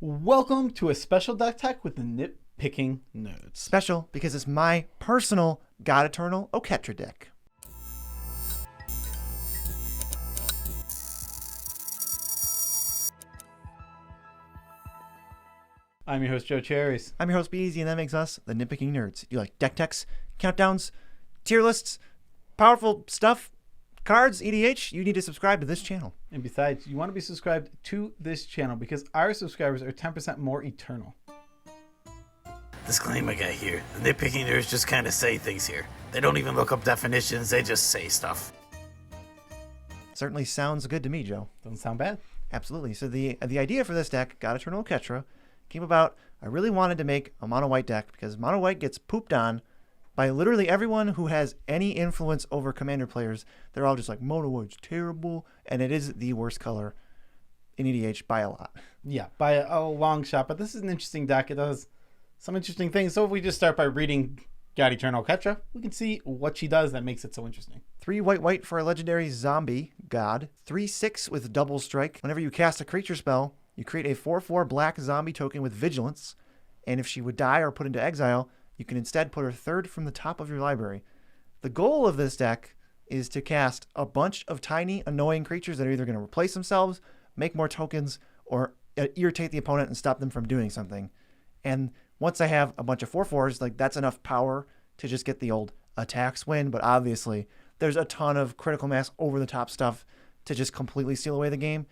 Welcome to a special deck tech with the Nitpicking Nerds. Special because it's my personal God-Eternal Oketra deck. I'm your host, Joe Cherries. I'm your host, Beezy, and that makes us the Nitpicking Nerds. You like deck techs, countdowns, tier lists, powerful stuff, cards, EDH, you need to subscribe to this channel. And besides, you want to be subscribed to this channel because our subscribers are 10% more eternal. Disclaimer guy here. The Nitpicking Nerds just kind of say things here. They don't even look up definitions, they just say stuff. Certainly sounds good to me, Joe. Doesn't sound bad. Absolutely. So the idea for this deck, God-Eternal Oketra, came about. I really wanted to make a mono white deck because mono white gets pooped on by literally everyone who has any influence over commander players. They're all just like, mono white's terrible, and it is the worst color in EDH by a lot. Yeah, by a long shot, but this is an interesting deck. It does some interesting things. So if we just start by reading God-Eternal Oketra, we can see what she does that makes it so interesting. 3 white for a legendary zombie god. 3/6 with double strike. Whenever you cast a creature spell, you create a 4/4 black zombie token with vigilance, and if she would die or put into exile, you can instead put her third from the top of your library. The goal of this deck is to cast a bunch of tiny, annoying creatures that are either going to replace themselves, make more tokens, or irritate the opponent and stop them from doing something. And once I have a bunch of 4/4s, like that's enough power to just get the old attacks win. But obviously, there's a ton of critical mass over the top stuff to just completely steal away the game.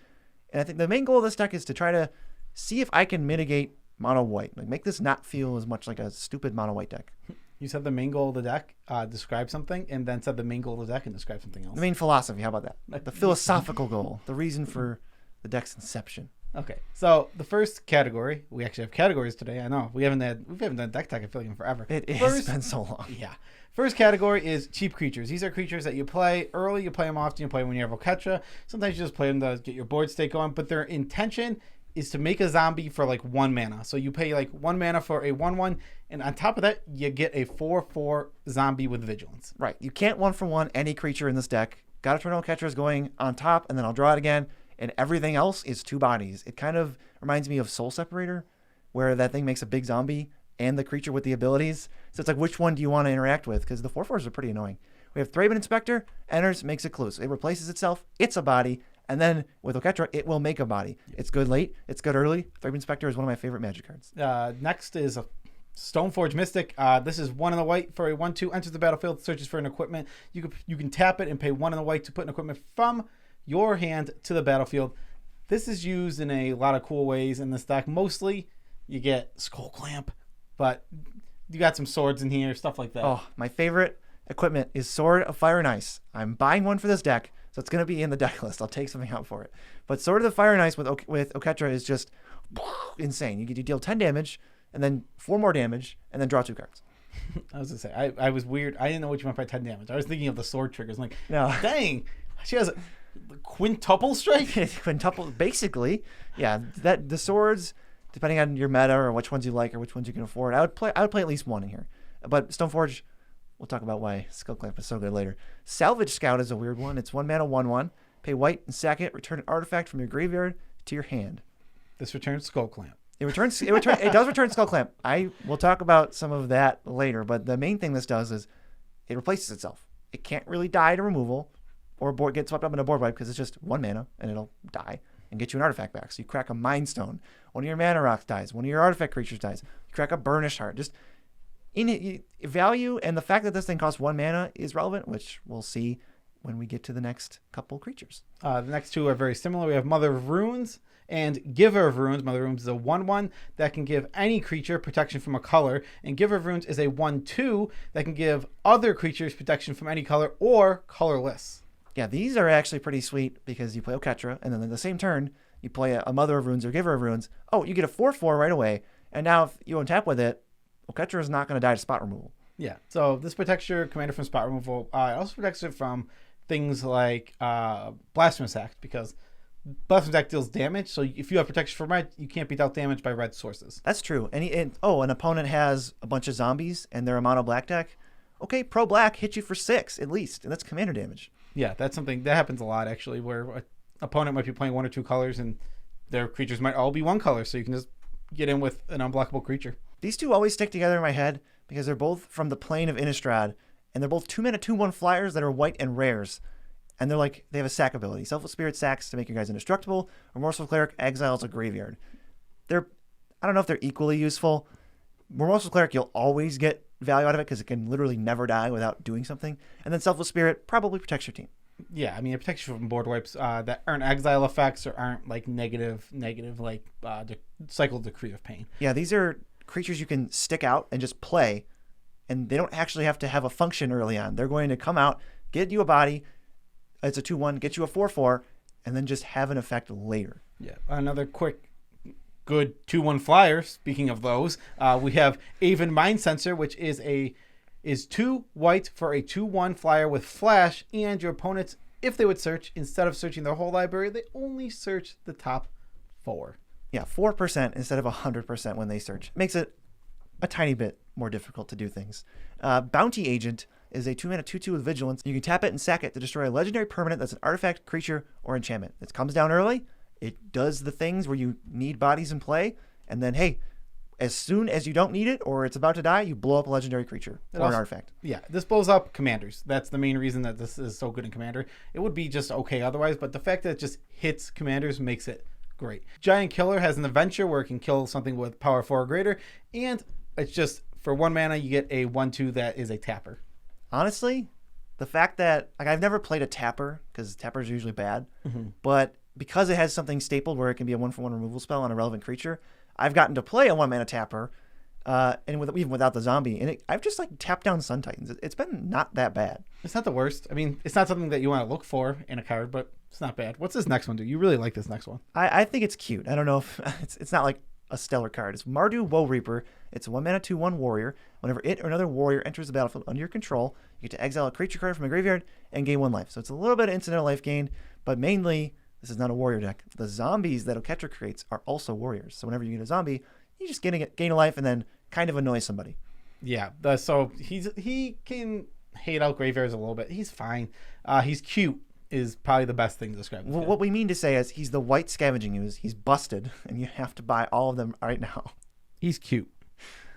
And I think the main goal of this deck is to try to see if I can mitigate mono white, like make this not feel as much like a stupid mono white deck. You said the main goal of the deck, describe something, and then said the main goal of the deck and describe something else. The main philosophy, how about that? The philosophical goal, the reason for the deck's inception. Okay, so the first category, we actually have categories today. I know we haven't done deck tech, I feel like, in forever. It has been so long. Yeah. First category is cheap creatures. These are creatures that you play early, you play them often, you play them when you have Oketra. Sometimes you just play them to get your board state going, but their intention is to make a zombie for like 1 mana. So you pay like 1 mana for a 1/1, and on top of that, you get a 4/4 zombie with vigilance. Right. You can't 1-for-1 any creature in this deck. God-Eternal Oketra is going on top, and then I'll draw it again, and everything else is 2 bodies. It kind of reminds me of Soul Separator, where that thing makes a big zombie and the creature with the abilities. So it's like, which one do you want to interact with? Because the 4/4s are pretty annoying. We have Thraben Inspector, enters, makes it close. It replaces itself, it's a body, and then with Oketra, it will make a body. It's good late, it's good early. Thraben Inspector is one of my favorite Magic cards. Next is a Stoneforge Mystic. This is 1 in the white for a 1/2, enters the battlefield, searches for an equipment. You can tap it and pay 1 in the white to put an equipment from your hand to the battlefield. This is used in a lot of cool ways in this deck. Mostly, you get Skull Clamp, but you got some swords in here, stuff like that. Oh, my favorite equipment is Sword of Fire and Ice. I'm buying one for this deck, so it's going to be in the deck list. I'll take something out for it. But Sword of the Fire and Ice with Oketra is just insane. You deal 10 damage, and then 4 more damage, and then draw 2 cards. I was going to say, I was weird. I didn't know what you meant by 10 damage. I was thinking of the sword triggers. I'm like, no. Dang, she has a quintuple strike? Quintuple, basically. Yeah, that the swords, depending on your meta or which ones you like or which ones you can afford, I would play at least 1 in here. But Stoneforge, we'll talk about why Skull Clamp is so good later. Salvage Scout is a weird one. It's 1 mana, 1/1. Pay white and sack it. Return an artifact from your graveyard to your hand. This returns Skull Clamp. It does return Skull Clamp. I will talk about some of that later, but the main thing this does is it replaces itself. It can't really die to removal or get swept up in a board wipe because it's just 1 mana and it'll die and get you an artifact back. So you crack a Mind Stone, one of your mana rocks dies, one of your artifact creatures dies. You crack a Burnished Heart. Just in it, value, and the fact that this thing costs 1 mana is relevant, which we'll see when we get to the next couple creatures. The next 2 are very similar. We have Mother of Runes and Giver of Runes. Mother of Runes is a 1/1 that can give any creature protection from a color, and Giver of Runes is a 1/2 that can give other creatures protection from any color or colorless. Yeah, these are actually pretty sweet because you play Oketra, and then in the same turn, you play a Mother of Runes or Giver of Runes. Oh, you get a 4/4 right away, and now if you untap with it, Oketra is not going to die to spot removal. Yeah, so this protects your commander from spot removal. It also protects it from things like Blasphemous Act, because Blasphemous Act deals damage, so if you have protection from red, you can't be dealt damage by red sources. That's true. And an opponent has a bunch of zombies, and they're a mono black deck. Okay, pro black hit you for 6 at least, and that's commander damage. Yeah, that's something that happens a lot, actually, where an opponent might be playing 1 or 2 colors, and their creatures might all be 1 color, so you can just get in with an unblockable creature. These two always stick together in my head because they're both from the plane of Innistrad, and they're both 2-mana 2/1 flyers that are white and rares. And they have a sack ability. Selfless Spirit sacks to make your guys indestructible. Remorseful Cleric exiles a graveyard. I don't know if they're equally useful. Remorseful Cleric, you'll always get value out of it because it can literally never die without doing something. And then Selfless Spirit probably protects your team. Yeah, I mean, it protects you from board wipes that aren't exile effects or aren't like negative like Cycle Decree of Pain. Yeah, these are creatures you can stick out and just play, and they don't actually have to have a function early on. They're going to come out, get you a body, it's a 2/1, get you a 4/4, and then just have an effect later. Yeah, another quick, good 2/1 flyer. Speaking of those, we have Aven Mind Sensor, which is 2 white for a 2/1 flyer with flash, and your opponents, if they would search, instead of searching their whole library, they only search the top 4. Yeah, 4% instead of 100% when they search. Makes it a tiny bit more difficult to do things. Bounty Agent is a 2-mana 2/2 with Vigilance. You can tap it and sack it to destroy a legendary permanent that's an artifact, creature, or enchantment. It comes down early. It does the things where you need bodies in play, and then, hey, as soon as you don't need it or it's about to die, you blow up a legendary creature or an artifact. Yeah, this blows up commanders. That's the main reason that this is so good in Commander. It would be just okay otherwise, but the fact that it just hits commanders makes it great. Giant Killer has an adventure where it can kill something with power 4 or greater, and it's just for 1 mana you get a 1/2 that is a tapper. Honestly, the fact that I've never played a tapper because tappers are usually bad, but because it has something stapled where it can be a 1/1 removal spell on a relevant creature, I've gotten to play a 1-mana tapper, and even without the zombie, and I've just tapped down Sun Titans. It's been not that bad. It's not the worst. I mean, it's not something that you want to look for in a card, but it's not bad. What's this next one do? You really like this next one. I think it's cute. I don't know if it's not like a stellar card. It's Mardu Woe Reaper. It's a 1-mana 2/1 warrior. Whenever it or another warrior enters the battlefield under your control, you get to exile a creature card from a graveyard and gain 1 life. So it's a little bit of incidental life gain, but mainly this is not a warrior deck. The zombies that Oketra creates are also warriors. So whenever you get a zombie, you just gain a life and then kind of annoy somebody. Yeah, so he can hate out graveyards a little bit. He's fine. He's cute is probably the best thing to describe. Well, what we mean to say is he's the white scavenging ooze. He's busted, and you have to buy all of them right now. He's cute.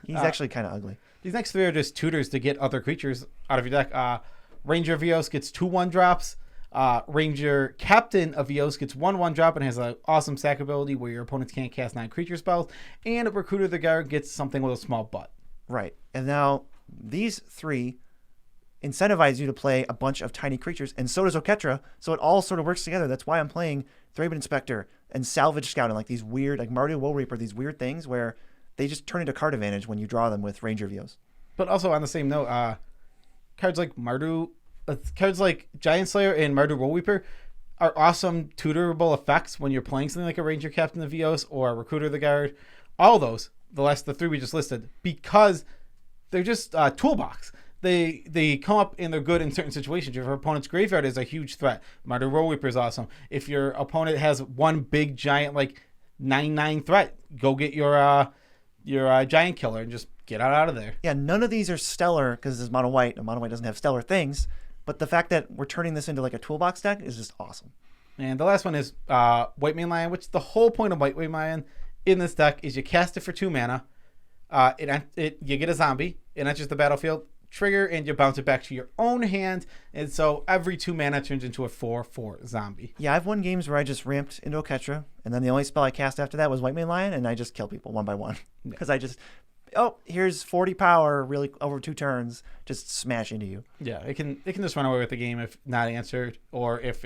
He's actually kind of ugly. These next 3 are just tutors to get other creatures out of your deck. Ranger of Eos gets 2 1-drops. Ranger Captain of Eos gets 1 1-drop and has an awesome sack ability where your opponents can't cast 9 creature spells. And Recruiter of the Guard gets something with a small butt. Right. And now these 3 incentivize you to play a bunch of tiny creatures, and so does Oketra, so it all sort of works together. That's why I'm playing Thraben Inspector and Salvage Scout and these weird, Mardu Woe Reaper, these weird things where they just turn into card advantage when you draw them with Ranger of Eos. But also on the same note, cards like Giant Slayer and Mardu Woe Reaper are awesome tutorable effects when you're playing something like a Ranger Captain of Eos or a Recruiter of the Guard. All those, the 3 we just listed, because they're just toolbox. They come up and they're good in certain situations. If your opponent's graveyard is a huge threat, Mardu Woe Reaper is awesome. If your opponent has one big giant 9/9 threat, go get your Giant Killer and just get out of there. Yeah, none of these are stellar because this is mono white, and mono white doesn't have stellar things. But the fact that we're turning this into a toolbox deck is just awesome. And the last one is White Mane Lion, which the whole point of White Mane Lion in this deck is you cast it for 2 mana. You get a zombie. It enters the battlefield. Trigger, and you bounce it back to your own hand, and so every 2 mana turns into a 4/4 zombie. Yeah, I've won games where I just ramped into Oketra, and then the only spell I cast after that was White Mane Lion, and I just kill people one by one because I just, here's 40 power, really over 2 turns, just smash into you. Yeah, it can just run away with the game if not answered, or if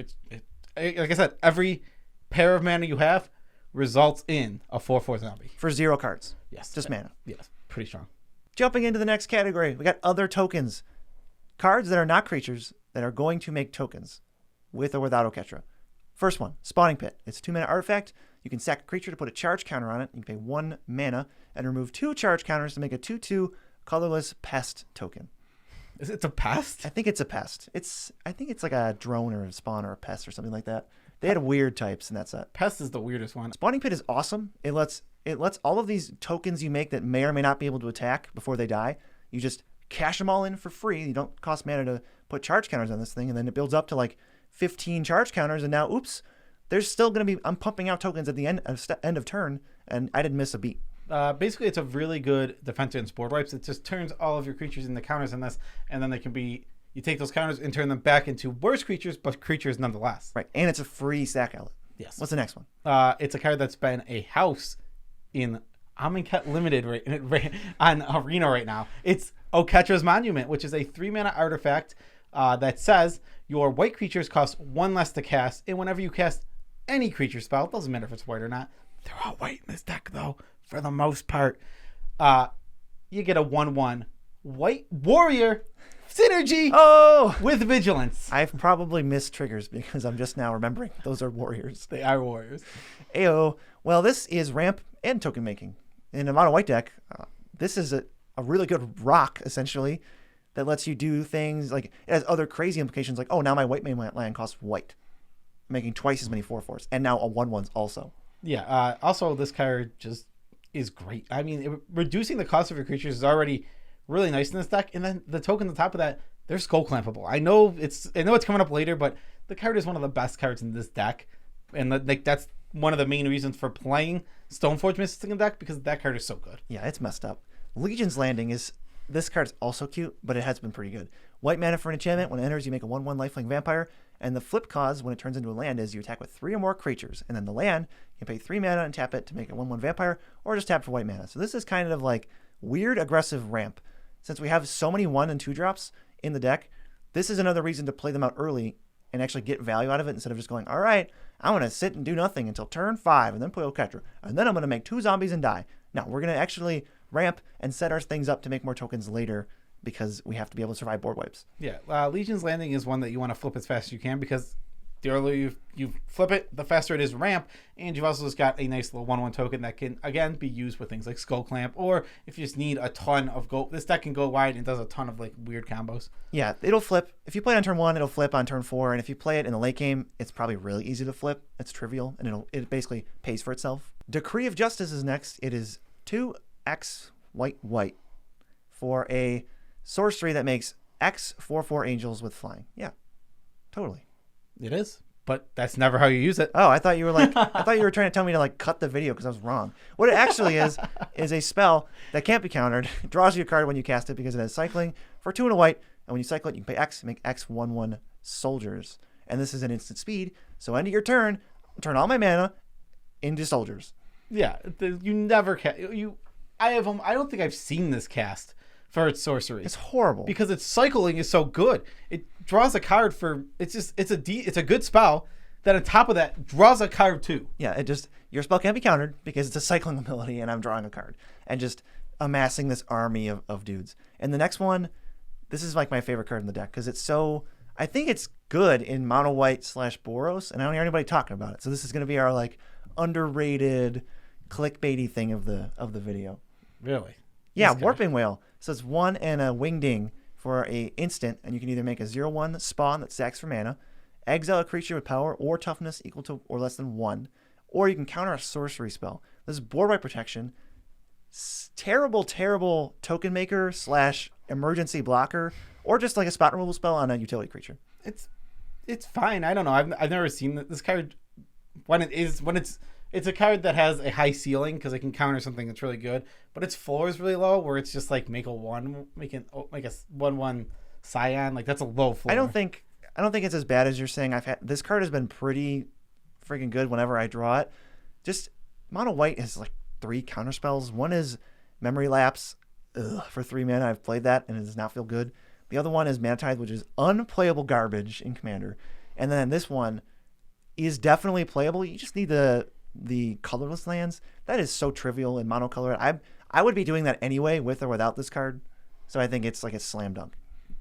like I said, every pair of mana you have results in a 4/4 zombie For 0 cards. Yes, just mana. Yes, pretty strong. Jumping into the next category, we got other tokens. Cards that are not creatures that are going to make tokens with or without Oketra. First one, Spawning Pit. It's a 2-mana artifact. You can sack a creature to put a charge counter on it. You can pay 1 mana and remove 2 charge counters to make a 2/2 colorless pest token. Is it a pest? I think it's a pest. I think it's like a drone or a spawn or a pest or something like that. They had weird types in that set. Pest is the weirdest one. Spawning Pit is awesome. It lets all of these tokens you make that may or may not be able to attack before they die, you just cash them all in for free. You don't cost mana to put charge counters on this thing, and then it builds up to 15 charge counters, and now, oops, there's still going to be, I'm pumping out tokens at the end of turn, and I didn't miss a beat. Basically, it's a really good defense against board wipes. It just turns all of your creatures into counters in this, and then they can be. You take those counters and turn them back into worse creatures, but creatures nonetheless. Right, and it's a free stack outlet. Yes. What's the next one? It's a card that's been a house in Amonkhet Limited on Arena right now. It's Oketra's Monument, which is a 3-mana artifact that says your white creatures cost 1 less to cast, and whenever you cast any creature spell, it doesn't matter if it's white or not. They're all white in this deck, though, for the most part. You get a 1/1 white warrior synergy with vigilance. I've probably missed triggers because I'm just now remembering those are warriors. They are warriors. Ayo. Well, this is ramp and token making. In a mono white deck, this is a really good rock, essentially, that lets you do things like, it has other crazy implications like, oh, now my white main land costs white, making twice as many 4/4s, and now a 1/1s also. Yeah. Also, this card just is great. I mean, reducing the cost of your creatures is already really nice in this deck, and then the token on top of that, they're skull clampable. I know it's coming up later, but the card is one of the best cards in this deck, and that's one of the main reasons for playing Stoneforge Mystic in the deck, because that card is so good. Yeah, it's messed up. Legion's Landing is, this card's also cute, but it has been pretty good. White mana for an enchantment. When it enters, you make a 1/1 lifelink vampire, and the flip cause when it turns into a land is you attack with 3 or more creatures, and then the land, you pay 3 mana and tap it to make a 1/1 vampire, or just tap for white mana. So this is kind of like weird aggressive ramp. Since we have so many 1 and 2 drops in the deck, this is another reason to play them out early and actually get value out of it instead of just going, all right, I'm going to sit and do nothing until turn 5 and then play Oketra, and then I'm going to make 2 zombies and die. No, we're going to actually ramp and set our things up to make more tokens later because we have to be able to survive board wipes. Yeah, Legion's Landing is one that you want to flip as fast as you can, because the earlier you flip it, the faster it is to ramp, and you've also just got a nice little 1/1 token that can, again, be used with things like Skull Clamp, or if you just need a ton of gold. This deck can go wide and does a ton of like weird combos. Yeah, it'll flip. If you play it on turn 1, it'll flip on turn 4, and if you play it in the late game, it's probably really easy to flip. It's trivial, and it basically pays for itself. Decree of Justice is next. It is 2x white for a sorcery that makes X 4/4 angels with flying. Yeah, totally. It is, but that's never how you use it. Oh, I thought you were trying to tell me to like cut the video because I was wrong. What it actually is a spell that can't be countered. It draws you a card when you cast it because it has cycling for 2 and a white, and when you cycle it, you can pay X, make X 1/1 soldiers, and this is an instant speed. So end of your turn, turn all my mana into soldiers. Yeah, you never I don't think I've seen this cast for its sorcery. It's horrible because its cycling is so good. It draws a card for it's a good spell that on top of that draws a card too. Yeah, your spell can't be countered because it's a cycling ability and I'm drawing a card and just amassing this army of dudes. And the next one, this is like my favorite card in the deck because I think it's good in mono white / Boros, and I don't hear anybody talking about it. So this is going to be our like underrated clickbaity thing of the video. Really? Yeah, Warping Whale. So it's 1 and a Wingding for a instant, and you can either make a 0/1 spawn that stacks for mana, exile a creature with power or toughness equal to or less than 1, or you can counter a sorcery spell. This is board wipe protection. Terrible token maker / emergency blocker, or just like a spot removal spell on a utility creature. It's fine. I don't know. I've never seen this card it's a card that has a high ceiling because it can counter something that's really good, but its floor is really low where it's just like make a 1/1 Scion. Like that's a low floor. I don't think it's as bad as you're saying. This card has been pretty freaking good whenever I draw it. Just mono white has like 3 counter spells. One is Memory Lapse for 3 mana. I've played that and it does not feel good. The other one is Mana Tithe, which is unplayable garbage in Commander. And then this one is definitely playable. You just need the colorless lands. That is so trivial in monocolor. I would be doing that anyway with or without this card. So I think it's like a slam dunk.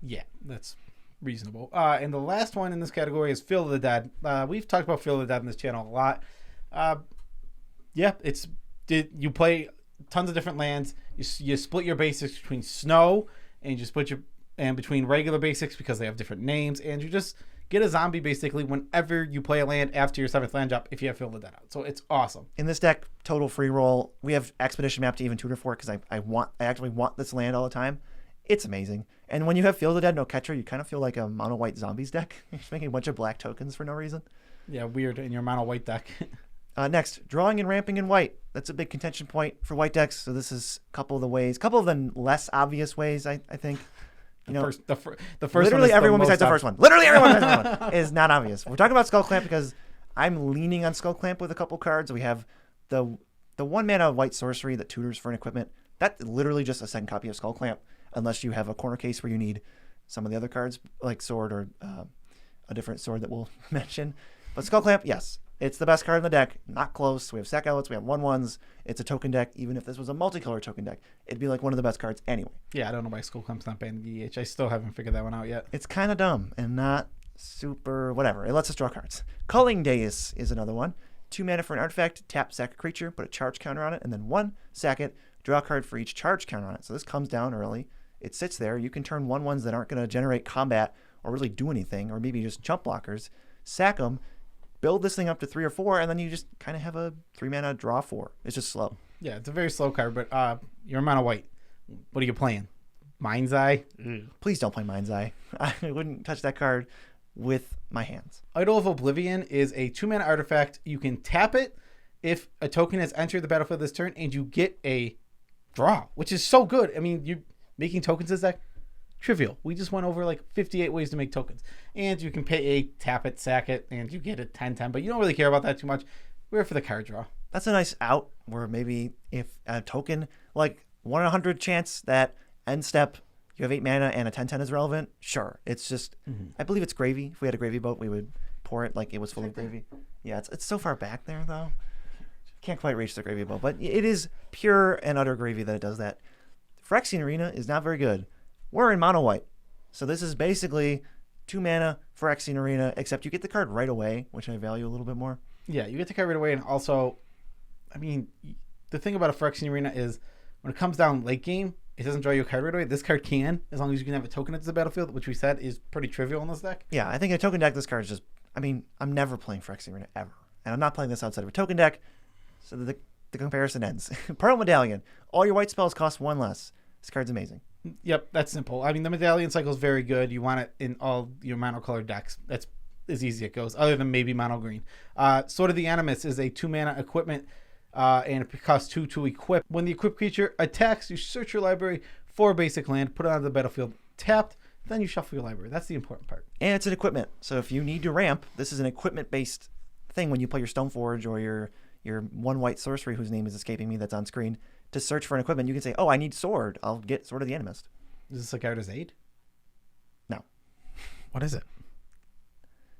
Yeah, that's reasonable. And the last one in this category is Field of the Dead. We've talked about Field of the Dead in this channel a lot. You play tons of different lands. You split your basics between snow, and you split between regular basics because they have different names, and you just get a zombie basically whenever you play a land after your 7th land drop if you have Field of the Dead out. So it's awesome. In this deck, total free roll. We have Expedition Map to even tutor for it because I actually want this land all the time. It's amazing. And when you have Field of the Dead and Oketra, you kind of feel like a mono white zombies deck. You're just making a bunch of black tokens for no reason. Yeah, weird in your mono white deck. Next, drawing and ramping in white. That's a big contention point for white decks. So this is a couple of the less obvious ways, I think. The first literally one everyone besides the first one. Literally everyone besides the first one is not obvious. We're talking about Skull Clamp because I'm leaning on Skull Clamp with a couple cards. We have the 1 mana white sorcery that tutors for an equipment. That's literally just a second copy of Skull Clamp, unless you have a corner case where you need some of the other cards, like Sword or a different sword that we'll mention. But Skull Clamp, yes, it's the best card in the deck. Not close. We have sack outlets. We have 1/1s. It's a token deck. Even if this was a multicolor token deck, it'd be like one of the best cards anyway. Yeah, I don't know why Skull Clamp's not banned in EDH. I still haven't figured that one out yet. It's kind of dumb and not super whatever. It lets us draw cards. Culling Days is another one. 2 mana for an artifact. Tap, sack a creature, put a charge counter on it, and then 1, sack it, draw a card for each charge counter on it. So this comes down early. It sits there. You can turn 1/1s that aren't going to generate combat or really do anything, or maybe just jump blockers, sack them, build this thing up to 3 or 4, and then you just kind of have a 3 mana draw 4. It's just slow. Yeah, it's a very slow card, but you're mono white. What are you playing? Mind's Eye? Please don't play Mind's Eye. I wouldn't touch that card with my hands. Idol of Oblivion is a 2 mana artifact. You can tap it if a token has entered the battlefield this turn, and you get a draw, which is so good. I mean, you making tokens this deck, trivial. We just went over like 58 ways to make tokens. And you can pay a tap it, sack it, and you get a 10/10, but you don't really care about that too much. We're for the card draw. That's a nice out where maybe if a token, like 1 in 100 chance that end step you have 8 mana and a 10/10 is relevant, sure. It's just, I believe it's gravy. If we had a gravy boat, we would pour it like it was full of gravy. Yeah, it's so far back there, though. Can't quite reach the gravy boat, but it is pure and utter gravy that it does that. Phyrexian Arena is not very good. We're in mono white. So this is basically 2 mana Phyrexian Arena, except you get the card right away, which I value a little bit more. Yeah, you get the card right away, and also, I mean, the thing about a Phyrexian Arena is when it comes down late game, it doesn't draw you a card right away. This card can, as long as you can have a token into the battlefield, which we said is pretty trivial in this deck. Yeah, I think in a token deck, this card is just, I mean, I'm never playing Phyrexian Arena ever. And I'm not playing this outside of a token deck, so the comparison ends. Pearl Medallion. All your white spells cost 1 less. This card's amazing. Yep, that's simple. I mean, the Medallion cycle is very good. You want it in all your monocolored decks. That's as easy as it goes, other than maybe mono green. Sword of the Animus is a 2 mana equipment, and it costs 2 to equip. When the equipped creature attacks, you search your library for a basic land, put it onto the battlefield tapped, then you shuffle your library. That's the important part. And it's an equipment. So if you need to ramp, this is an equipment-based thing when you play your Stoneforge or your 1 white sorcery, whose name is escaping me, that's on screen. To search for an equipment, you can say, oh, I need sword. I'll get Sword of the Animist. Is this a Garda's Aid? No. What is it?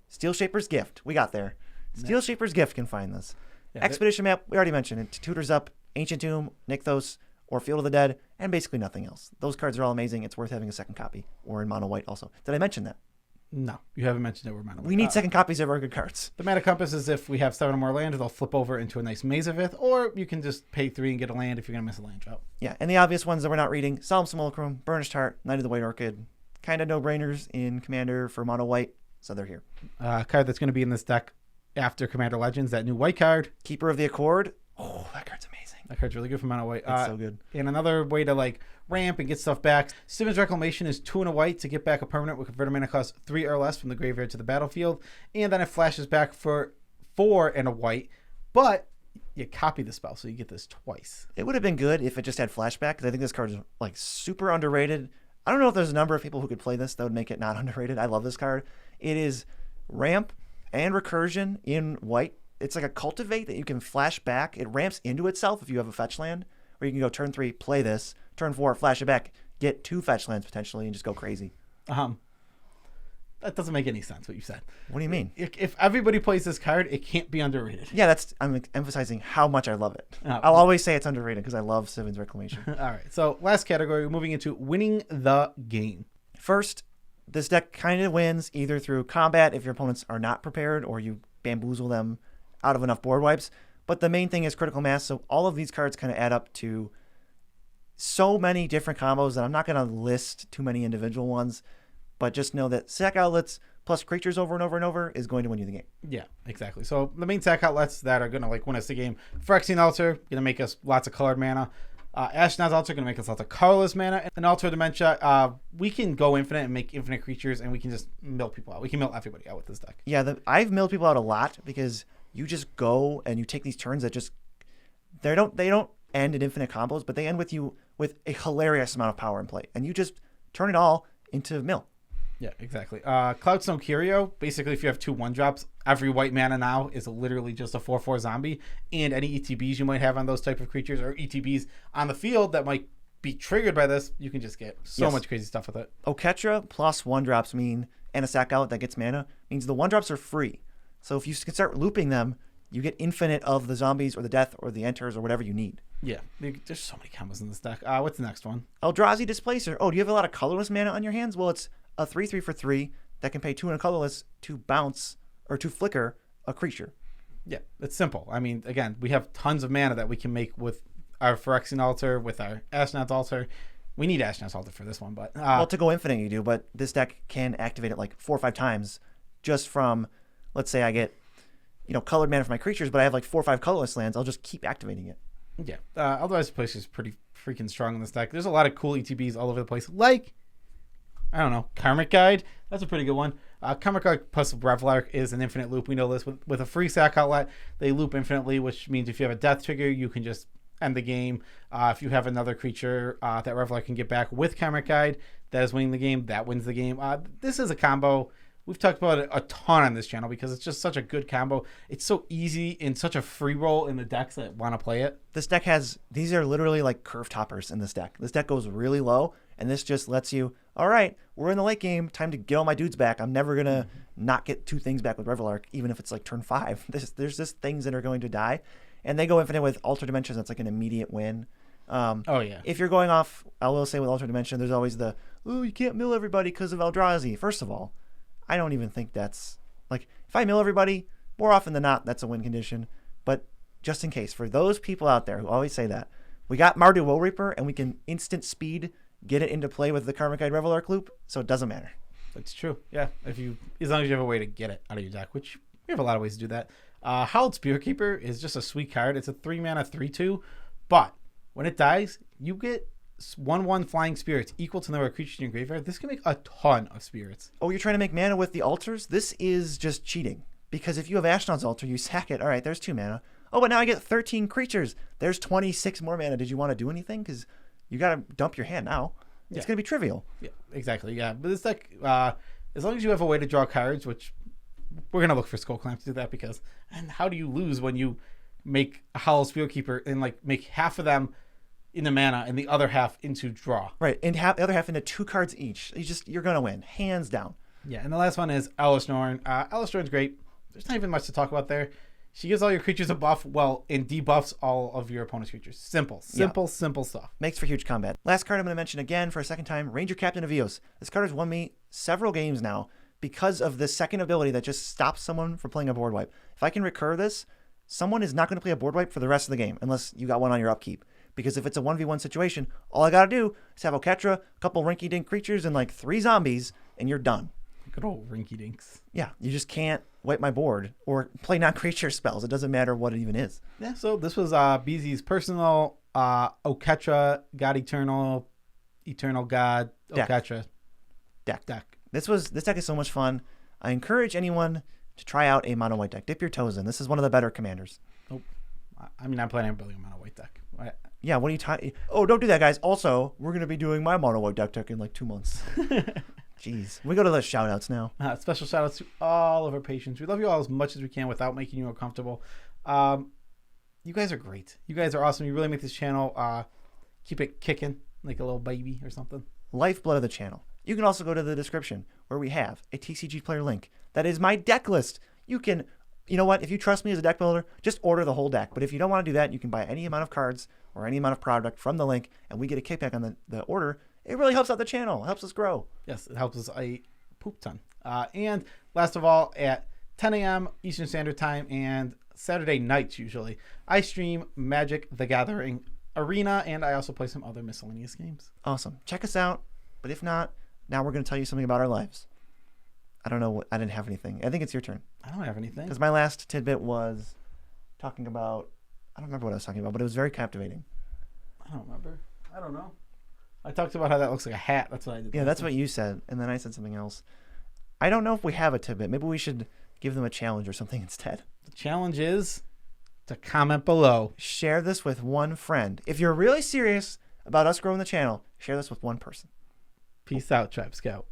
Steel Shaper's Gift. We got there. Steel Shaper's Gift can find this. Yeah, Expedition map, we already mentioned it. Tutors up Ancient Tomb, Nykthos, or Field of the Dead, and basically nothing else. Those cards are all amazing. It's worth having a second copy, or in mono white also. Did I mention that? No, you haven't mentioned it. We're mono white. We need second copies of our good cards. The Mana Compass is if we have 7 or more land, they'll flip over into a nice Maze of Ith, or you can just pay 3 and get a land if you're going to miss a land drop. Yeah, and the obvious ones that we're not reading, Solemn Simulacrum, Burnished Heart, Knight of the White Orchid, kind of no-brainers in Commander for mono white, so they're here. Card that's going to be in this deck after Commander Legends, that new white card. Keeper of the Accord. Oh, that card's amazing. That card's really good for mono white. It's so good. And another way to like ramp and get stuff back, Simmons Reclamation is 2 and a white to get back a permanent with converted mana cost 3 or less from the graveyard to the battlefield, and then it flashes back for 4 and a white, but you copy the spell, so you get this twice. It would have been good if it just had flashback, because I think this card is like super underrated. I don't know if there's a number of people who could play this that would make it not underrated. I love this card. It is ramp and recursion in white. It's like a cultivate that you can flash back. It ramps into itself if you have a fetch land, or you can go turn 3, play this, turn 4, flash it back, get 2 fetch lands potentially, and just go crazy. That doesn't make any sense what you said. What do you mean? If everybody plays this card, it can't be underrated. Yeah, I'm emphasizing how much I love it. I'll always say it's underrated because I love Simmons Reclamation. All right, so last category, we're moving into winning the game. First, this deck kind of wins either through combat if your opponents are not prepared, or you bamboozle them out of enough board wipes. But the main thing is critical mass. So all of these cards kind of add up to so many different combos that I'm not going to list too many individual ones, but just know that sack outlets plus creatures over and over and over is going to win you the game. Yeah, exactly. So the main sack outlets that are going to like win us the game: Phyrexian Altar, going to make us lots of colored mana. Ashnod's Altar, going to make us lots of colorless mana. And Altar Dementia, we can go infinite and make infinite creatures, and we can just mill people out. We can mill everybody out with this deck. Yeah, I've milled people out a lot because you just go and you take these turns that just they don't end in infinite combos, but they end with you with a hilarious amount of power in play, and you just turn it all into mill. Yeah, exactly. Cloudstone Curio, basically if you have 2 1-drops, every white mana now is literally just a 4/4 zombie, and any ETBs you might have on those type of creatures or ETBs on the field that might be triggered by this, you can just get so much crazy stuff with it. Oketra plus 1-drops mean, and a sack out that gets mana, means the 1-drops are free. So if you can start looping them, you get infinite of the zombies or the death or the enters or whatever you need. Yeah, there's so many combos in this deck. What's the next one? Eldrazi Displacer. Oh, do you have a lot of colorless mana on your hands? Well, it's a 3/3 for 3 that can pay 2 and a colorless to bounce or to flicker a creature. Yeah, it's simple. I mean, again, we have tons of mana that we can make with our Phyrexian Altar, with our Ashnod's Altar. We need Ashnod's Altar for this one, but... well, to go infinite you do, but this deck can activate it like 4 or 5 times just from, let's say I get, colored mana for my creatures, but I have like 4 or 5 colorless lands. I'll just keep activating it. Yeah, Eldrazi Displacer is pretty freaking strong in this deck. There's a lot of cool ETBs all over the place, like... I don't know, Karmic Guide. That's a pretty good one. Karmic Guide plus Revlark is an infinite loop. We know this. With a free sack outlet, they loop infinitely, which means if you have a death trigger, you can just end the game. If you have another creature that Revlark can get back with Karmic Guide, that is winning the game. That wins the game. This is a combo. We've talked about it a ton on this channel because it's just such a good combo. It's so easy and such a free roll in the decks that want to play it. This deck these are literally like curve toppers in this deck. This deck goes really low, and this just lets you, all right, we're in the late game, time to get all my dudes back. I'm never going to not get 2 things back with Revlark, even if it's like turn 5. There's just things that are going to die, and they go infinite with Alter Dimensions. That's like an immediate win. Oh, yeah. If you're going off, I will say with Alter Dimension, there's always you can't mill everybody because of Eldrazi. First of all, I don't even think that's, like, if I mill everybody, more often than not, that's a win condition. But just in case, for those people out there who always say that, we got Mardu Woe Reaper, and we can instant speed get it into play with the Karmic Guide Revlark loop, so it doesn't matter. That's true. Yeah, as long as you have a way to get it out of your deck, which we have a lot of ways to do that. Howled Spearkeeper is just a sweet card. It's a 3-mana 3/2, but when it dies, you get 1/1 flying spirits equal to the number of creatures in your graveyard. This can make a ton of spirits. Oh, you're trying to make mana with the altars? This is just cheating, because if you have Ashnod's Altar, you sack it. All right, there's 2 mana. Oh, but now I get 13 creatures. There's 26 more mana. Did you want to do anything? Because you got to dump your hand now. It's going to be trivial. Yeah, exactly. Yeah, but this deck, as long as you have a way to draw cards, which we're going to look for Skull Clamp to do that, because and how do you lose when you make a Howl Spearkeeper and like make half of them into mana and the other half into draw? Right, and the other half into 2 cards each. You're going to win, hands down. Yeah, and the last one is Alice Norn. Alice Norn's great. There's not even much to talk about there. She gives all your creatures a buff, and debuffs all of your opponent's creatures. Simple stuff. Makes for huge combat. Last card I'm going to mention again for a second time, Ranger Captain of Eos. This card has won me several games now because of the second ability that just stops someone from playing a board wipe. If I can recur this, someone is not going to play a board wipe for the rest of the game unless you got one on your upkeep. Because if it's a 1v1 situation, all I got to do is have Oketra, a couple rinky-dink creatures, and like 3 zombies, and you're done. Good old rinky-dinks. Yeah, you just can't wipe my board or play non-creature spells. It doesn't matter what it even is. Yeah, so this was Beezy's personal Oketra, God-Eternal, Eternal God, Oketra deck. This deck is so much fun. I encourage anyone to try out a mono white deck. Dip your toes in. This is one of the better commanders. Oh, I mean, I'm planning on building a mono white deck. Yeah, what are you talking? Oh, don't do that, guys. Also, we're going to be doing my mono white deck in like 2 months. Jeez. We go to the shout outs now. Special shout outs to all of our patrons. We love you all as much as we can without making you uncomfortable. You guys are great. You guys are awesome. You really make this channel keep it kicking like a little baby or something. Lifeblood of the channel. You can also go to the description where we have a TCG player link. That is my deck list. You know what? If you trust me as a deck builder, just order the whole deck. But if you don't want to do that, you can buy any amount of cards or any amount of product from the link, and we get a kickback on the order. It really helps out the channel. It helps us grow. Yes, it helps us a poop ton. And last of all, at 10 a.m. Eastern Standard Time and Saturday nights usually, I stream Magic the Gathering Arena, and I also play some other miscellaneous games. Awesome. Check us out. But if not, now we're going to tell you something about our lives. I don't know. I didn't have anything. I think it's your turn. I don't have anything. Because my last tidbit was talking about, I don't remember what I was talking about, but it was very captivating. I don't remember. I don't know. I talked about how that looks like a hat. That's what I did. Yeah, that's what you said. And then I said something else. I don't know if we have a tidbit. Maybe we should give them a challenge or something instead. The challenge is to comment below. Share this with one friend. If you're really serious about us growing the channel, share this with one person. Peace out, Tribe Scout.